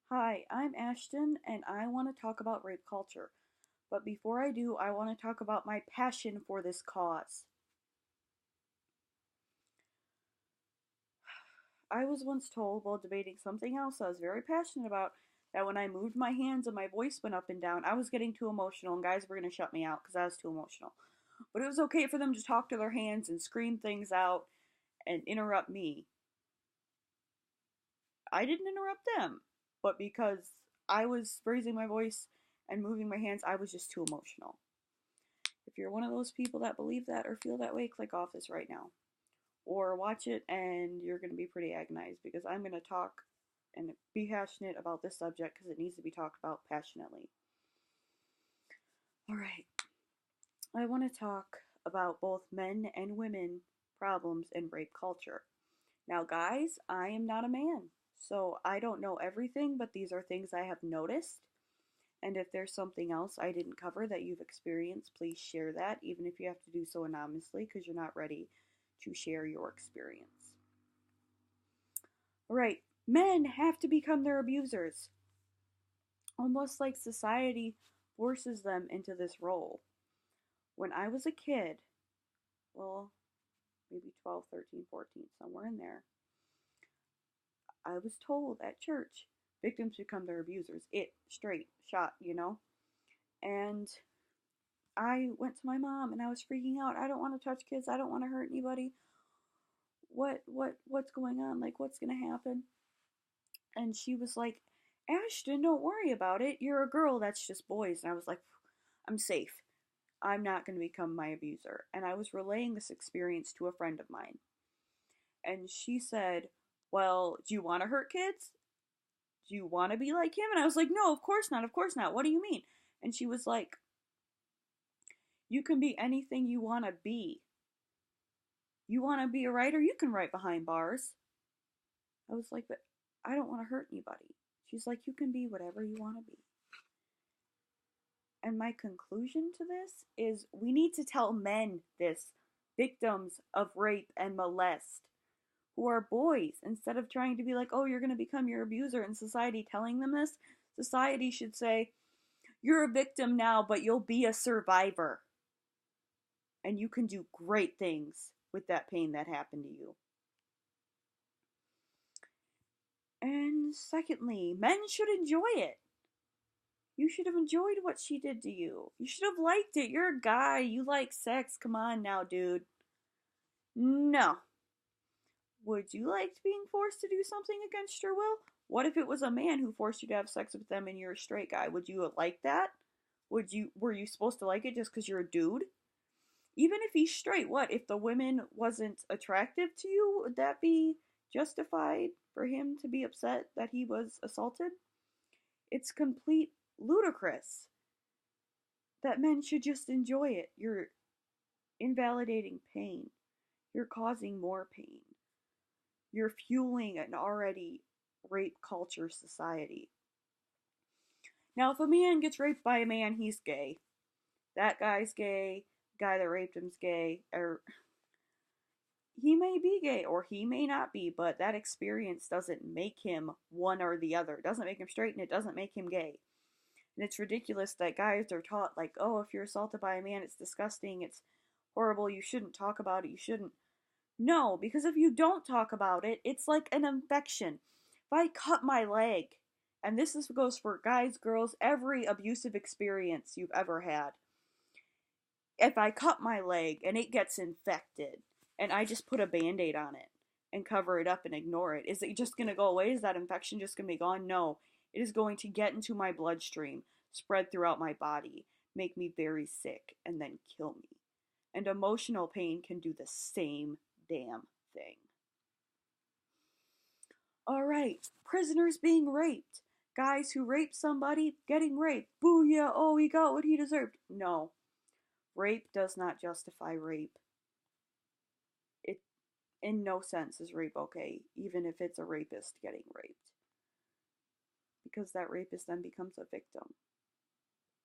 Hi, I'm Ashton, and I want to talk about rape culture. But before I do, I want to talk about my passion for this cause. I was once told while debating something else I was very passionate about that when I moved my hands and my voice went up and down, I was getting too emotional, and guys were going to shut me out because I was too emotional. But it was okay for them to talk to their hands and scream things out and interrupt me. I didn't interrupt them, but because I was raising my voice and moving my hands, I was just too emotional. If you're one of those people that believe that or feel that way, click off this right now. Or watch it and you're going to be pretty agonized because I'm going to talk and be passionate about this subject because it needs to be talked about passionately. All right, I want to talk about both men and women problems in rape culture. Now, guys, I am not a man, so I don't know everything, but these are things I have noticed. And if there's something else I didn't cover that you've experienced, please share that, even if you have to do so anonymously because you're not ready to share your experience. All right, men have to become their abusers, almost like society forces them into this role. When I was a kid, well, maybe 12, 13, 14, somewhere in there, I was told at church victims become their abusers. It, straight, shot. And I went to my mom and I was freaking out. I don't want to touch kids. I don't want to hurt anybody. What's going on? Like, what's going to happen? And she was like, Ashton, don't worry about it. You're a girl. That's just boys. And I was like, I'm safe. I'm not going to become my abuser. And I was relaying this experience to a friend of mine. And she said, well, do you want to hurt kids? Do you want to be like him? And I was like, no, of course not. Of course not. What do you mean? And she was like, you can be anything you want to be. You want to be a writer? You can write behind bars. I was like, but I don't want to hurt anybody. She's like, you can be whatever you want to be. And my conclusion to this is we need to tell men this, victims of rape and molest, who are boys, instead of trying to be like, oh, you're going to become your abuser, and society telling them this. Society should say, you're a victim now, but you'll be a survivor. And you can do great things with that pain that happened to you. And secondly, men should enjoy it. You should have enjoyed what she did to you. You should have liked it. You're a guy. You like sex. Come on now, dude. No. Would you like being forced to do something against your will? What if it was a man who forced you to have sex with them and you're a straight guy? Would you like that? Were you supposed to like it just because you're a dude? Even if he's straight, what? If the woman wasn't attractive to you, would that be justified for him to be upset that he was assaulted? It's complete ludicrous that men should just enjoy it. You're invalidating pain. You're causing more pain. You're fueling an already rape culture society. Now, if a man gets raped by a man, he's gay. That guy's gay. The guy that raped him's gay. Or he may be gay or he may not be, but that experience doesn't make him one or the other. It doesn't make him straight and it doesn't make him gay. And it's ridiculous that guys are taught, like, oh, if you're assaulted by a man, it's disgusting, it's horrible, you shouldn't talk about it, you shouldn't. No, because if you don't talk about it, it's like an infection. If I cut my leg, and goes for guys, girls, every abusive experience you've ever had. If I cut my leg and it gets infected, and I just put a band aid on it and cover it up and ignore it, is it just going to go away? Is that infection just going to be gone? No. It is going to get into my bloodstream, spread throughout my body, make me very sick, and then kill me. And emotional pain can do the same damn thing. All right, prisoners being raped. Guys who rape somebody getting raped. Booyah, oh, he got what he deserved. No. Rape does not justify rape. It, in no sense, is rape okay, even if it's a rapist getting raped. Because that rapist then becomes a victim.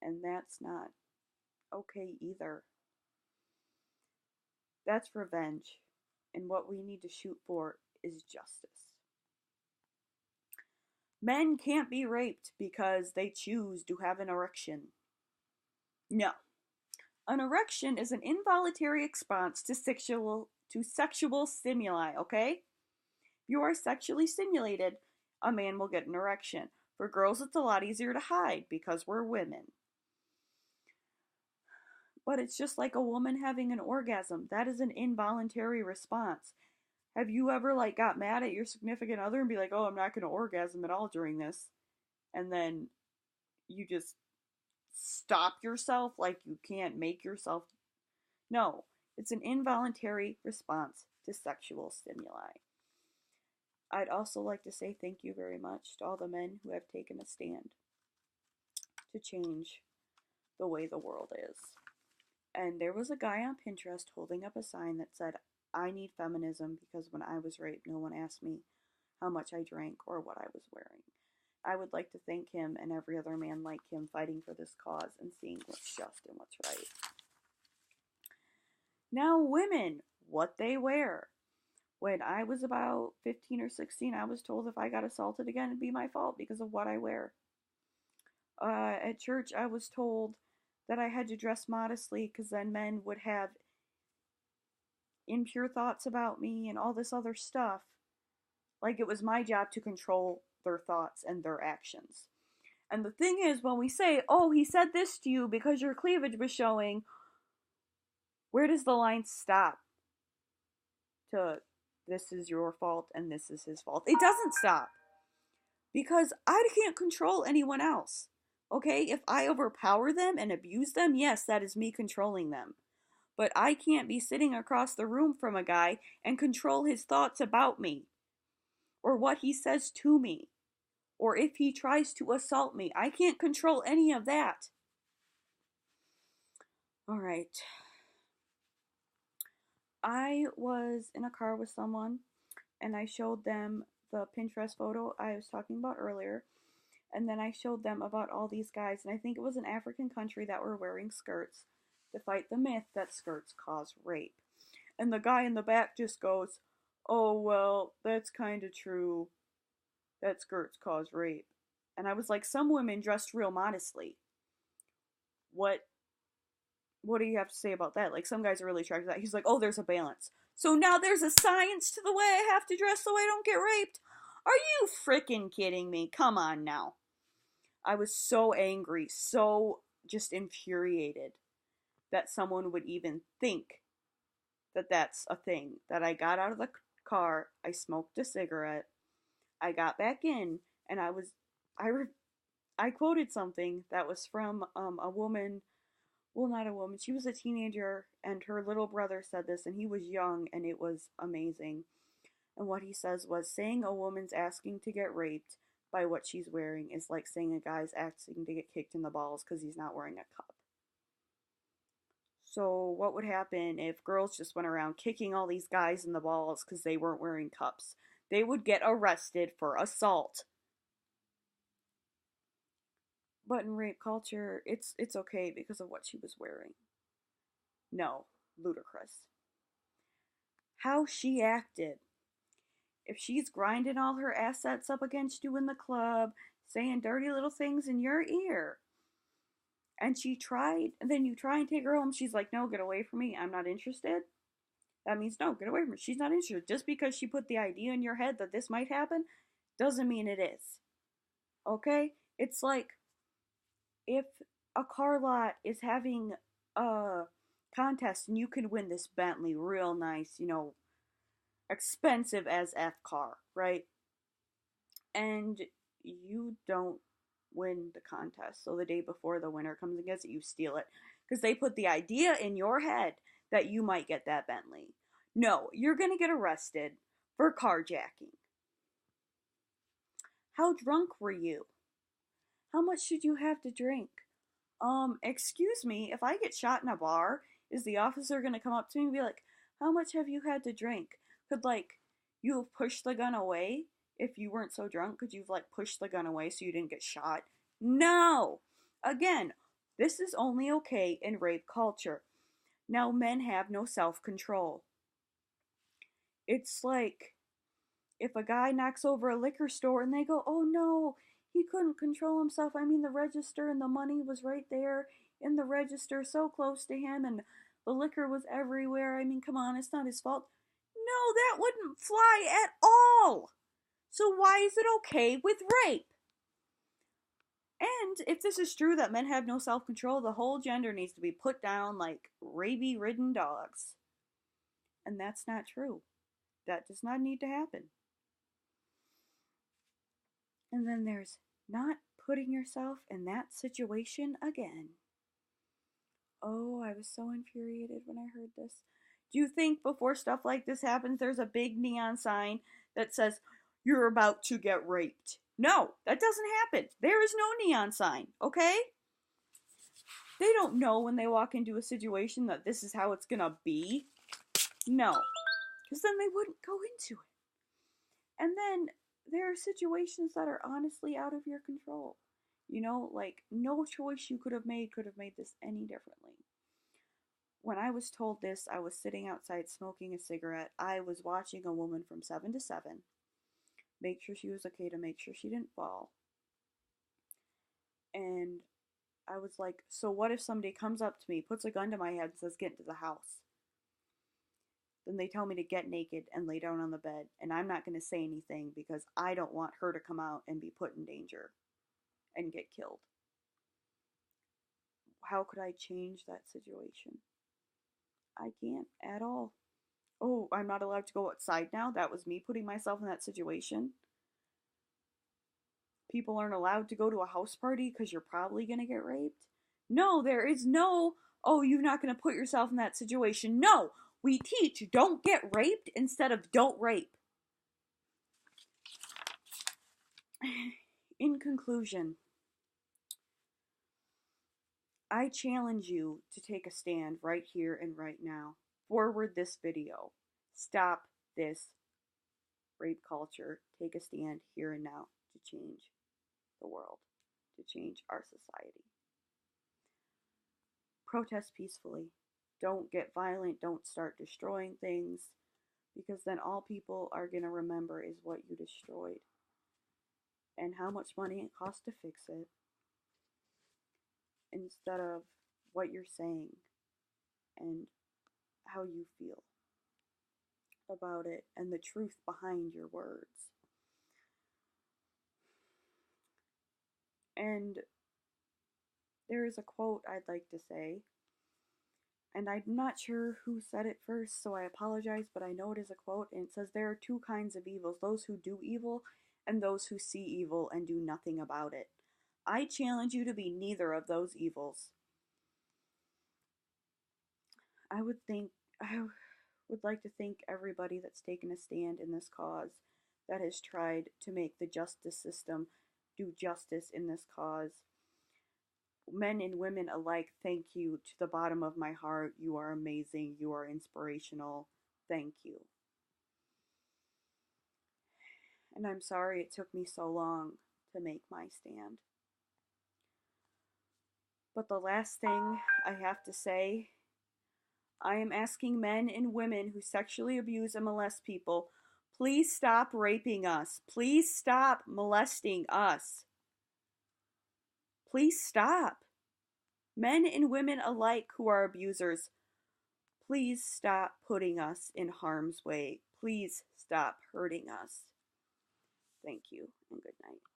And that's not okay either. That's revenge. And what we need to shoot for is justice. Men can't be raped because they choose to have an erection. No. An erection is an involuntary response to sexual stimuli, okay? If you are sexually stimulated, a man will get an erection. For girls, it's a lot easier to hide because we're women. But it's just like a woman having an orgasm. That is an involuntary response. Have you ever like got mad at your significant other and be like, "Oh, I'm not going to orgasm at all during this." And then you just stop yourself like you can't make yourself. No, it's an involuntary response to sexual stimuli. I'd also like to say thank you very much to all the men who have taken a stand to change the way the world is. And there was a guy on Pinterest holding up a sign that said, "I need feminism because when I was raped, no one asked me how much I drank or what I was wearing." I would like to thank him and every other man like him fighting for this cause and seeing what's just and what's right. Now, women, what they wear. When I was about 15 or 16, I was told if I got assaulted again, it'd be my fault because of what I wear. At church, I was told that I had to dress modestly because then men would have impure thoughts about me and all this other stuff. Like it was my job to control their thoughts and their actions. And the thing is, when we say, "Oh, he said this to you because your cleavage was showing," where does the line stop? To this is your fault and this is his fault. It doesn't stop. Because I can't control anyone else. Okay? If I overpower them and abuse them, yes, that is me controlling them. But I can't be sitting across the room from a guy and control his thoughts about me, or what he says to me, or if he tries to assault me. I can't control any of that. Alright. I was in a car with someone and I showed them the Pinterest photo I was talking about earlier. And then I showed them about all these guys, and I think it was an African country that were wearing skirts to fight the myth that skirts cause rape. And the guy in the back just goes, "Oh, well, that's kind of true, that skirts cause rape." And I was like, some women dressed real modestly. What what do you have to say about that? Like, some guys are really attracted to that. He's like, "Oh, there's a balance. So now there's a science to the way I have to dress so I don't get raped." Are you freaking kidding me? Come on now. I was so angry, so just infuriated that someone would even think that that's a thing. That I got out of the car, I smoked a cigarette, I got back in, and I quoted something that was from a woman. Well, not a woman. She was a teenager, and her little brother said this, and he was young, and it was amazing. And what he says was, saying a woman's asking to get raped by what she's wearing is like saying a guy's asking to get kicked in the balls because he's not wearing a cup. So what would happen if girls just went around kicking all these guys in the balls because they weren't wearing cups? They would get arrested for assault. But in rape culture, it's okay because of what she was wearing. No, ludicrous. How she acted. If she's grinding all her assets up against you in the club, saying dirty little things in your ear, and then you try and take her home, she's like, "No, get away from me, I'm not interested." That means no, get away from her. She's not interested. Just because she put the idea in your head that this might happen, doesn't mean it is. Okay? It's like if a car lot is having a contest and you can win this Bentley, real nice, expensive as F car, right? And you don't win the contest. So the day before the winner comes and gets it, you steal it. Because they put the idea in your head that you might get that Bentley. No, you're going to get arrested for carjacking. How drunk were you? How much should you have to drink? Excuse me, if I get shot in a bar, is the officer going to come up to me and be like, "How much have you had to drink?" Could, like, you have pushed the gun away if you weren't so drunk? Could you have, like, pushed the gun away so you didn't get shot? No! Again, this is only okay in rape culture. Now, men have no self-control. It's like, if a guy knocks over a liquor store and they go, oh no, he couldn't control himself. I mean, the register and the money was right there in the register, so close to him, and the liquor was everywhere. I mean, come on, it's not his fault. No, that wouldn't fly at all. So why is it okay with rape? And if this is true that men have no self control, the whole gender needs to be put down like rabies ridden dogs. And that's not true. That does not need to happen. And then there's not putting yourself in that situation again. Oh, I was so infuriated when I heard this. Do you think before stuff like this happens, there's a big neon sign that says, you're about to get raped? No, that doesn't happen. There is no neon sign, okay? They don't know when they walk into a situation that this is how it's gonna be. No, because then they wouldn't go into it. And then there are situations that are honestly out of your control. You know, like no choice you could have made this any differently. When I was told this, I was sitting outside smoking a cigarette. I was watching a woman from 7 to 7 make sure she was okay, to make sure she didn't fall. And I was like, so what if somebody comes up to me, puts a gun to my head, and says, get into the house? Then they tell me to get naked and lay down on the bed, and I'm not going to say anything because I don't want her to come out and be put in danger and get killed. How could I change that situation? I can't at all. Oh, I'm not allowed to go outside now? That was me putting myself in that situation. People aren't allowed to go to a house party because you're probably going to get raped. No, there is no, oh, you're not going to put yourself in that situation. No, we teach don't get raped instead of don't rape. In conclusion, I challenge you to take a stand right here and right now. Forward this video. Stop this rape culture. Take a stand here and now to change the world, to change our society. Protest peacefully. Don't get violent. Don't start destroying things, because then all people are going to remember is what you destroyed and how much money it costs to fix it, instead of what you're saying and how you feel about it and the truth behind your words. And there is a quote I'd like to say, and I'm not sure who said it first, so I apologize, but I know it is a quote, and it says, there are two kinds of evils, those who do evil and those who see evil and do nothing about it. I challenge you to be neither of those evils. I would like to thank everybody that's taken a stand in this cause, that has tried to make the justice system do justice in this cause. Men and women alike, thank you to the bottom of my heart. You are amazing. You are inspirational. Thank you. And I'm sorry it took me so long to make my stand. But the last thing I have to say, I am asking men and women who sexually abuse and molest people, please stop raping us. Please stop molesting us. Please stop. Men and women alike who are abusers, please stop putting us in harm's way. Please stop hurting us. Thank you and good night.